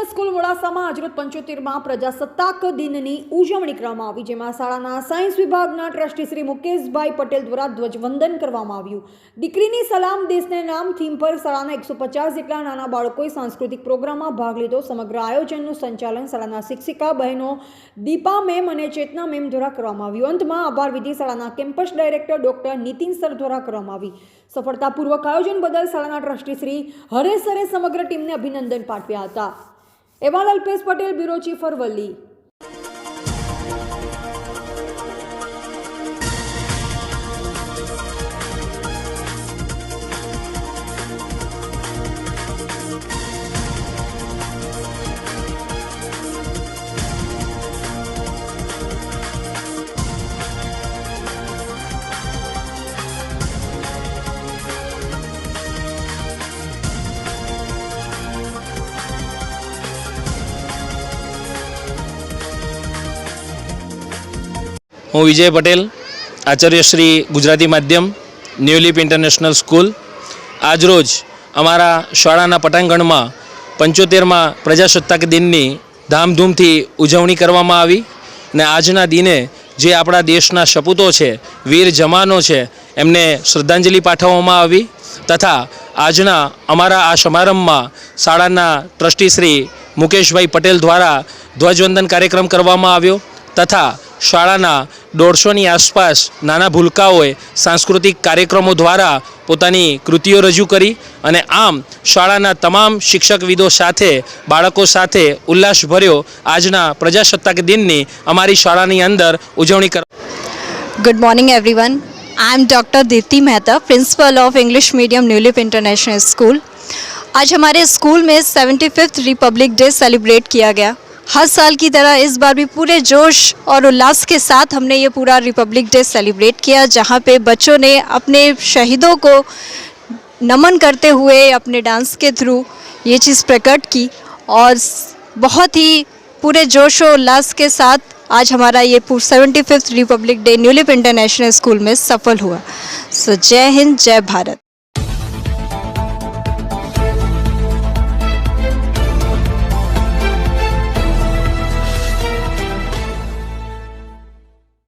International school મોડાસામાં આજરોજ 75માં પ્રજાસત્તાક દિનની ઉજવણી કરવામાં આવી, જેમાં શાળાના સાયન્સ વિભાગના ટ્રસ્ટી શ્રી મુકેશભાઈ પટેલ દ્વારા ધ્વજવંદન કરવામાં આવ્યું। દીકરીની સલામ દેશને નામ થીમ પર શાળાના 150 જેટલા નાના બાળકોએ સાંસ્કૃતિક પ્રોગ્રામમાં ભાગ લીધો। સમગ્ર આયોજનનું સંચાલન શાળાના શિક્ષિકા બહેનો દીપા મેમ અને ચેતના મેમ દ્વારા કરવામાં આવ્યું। અંતમાં આભાર વિધિ શાળાના campus director doctor Nitin sir દ્વારા કરવામાં આવી। સફળતાપૂર્વક આયોજન બદલ શાળાના ટ્રસ્ટી શ્રી હરેશ સરે સમગ્ર ટીમને અભિનંદન પાઠવ્યા હતા। એવા અલ્પેશ પટેલ, બ્યુરો ચીફ અરવલ્લી। હું વિજય પટેલ, આચાર્ય શ્રી ગુજરાતી માધ્યમ ન્યૂ લીપ ઇન્ટરનેશનલ સ્કૂલ। આજરોજ અમારા શાળાના પટાંગણમાં 75માં પ્રજાસત્તાક દિનની ધામધૂમથી ઉજવણી કરવામાં આવી અને આજના દિને જે આપણા દેશના સપૂતો છે, વીર જવાનો છે, એમને શ્રદ્ધાંજલિ પાઠવવામાં આવી તથા આજના અમારા આ સમારંભમાં શાળાના ટ્રસ્ટી શ્રી મુકેશભાઈ પટેલ દ્વારા ધ્વજવંદન કાર્યક્રમ કરવામાં આવ્યો તથા શાળાના 150ની આસપાસ નાના ભૂલકાઓએ સાંસ્કૃતિક કાર્યક્રમો દ્વારા પોતાની કૃતિઓ રજૂ કરી અને આમ શાળાના તમામ શિક્ષકવિદો સાથે બાળકો સાથે ઉલ્લાસભર્યો આજના પ્રજાસત્તાક દિનની અમારી શાળાની અંદર ઉજવણી કર। Good morning everyone. I am Dr. Dipti Mehta, Principal of English Medium New Leap International School. आज हमारे स्कूल में 75th रिपब्लिक डे सेलिब्रेट किया गया। हर साल की तरह इस बार भी पूरे जोश और उल्लास के साथ हमने ये पूरा रिपब्लिक डे सेलिब्रेट किया, जहाँ पे बच्चों ने अपने शहीदों को नमन करते हुए अपने डांस के थ्रू ये चीज़ प्रकट की और बहुत ही पूरे जोश और उल्लास के साथ आज हमारा ये 75th Republic day new lip international school में सफल हुआ। सो जय हिंद, जय भारत।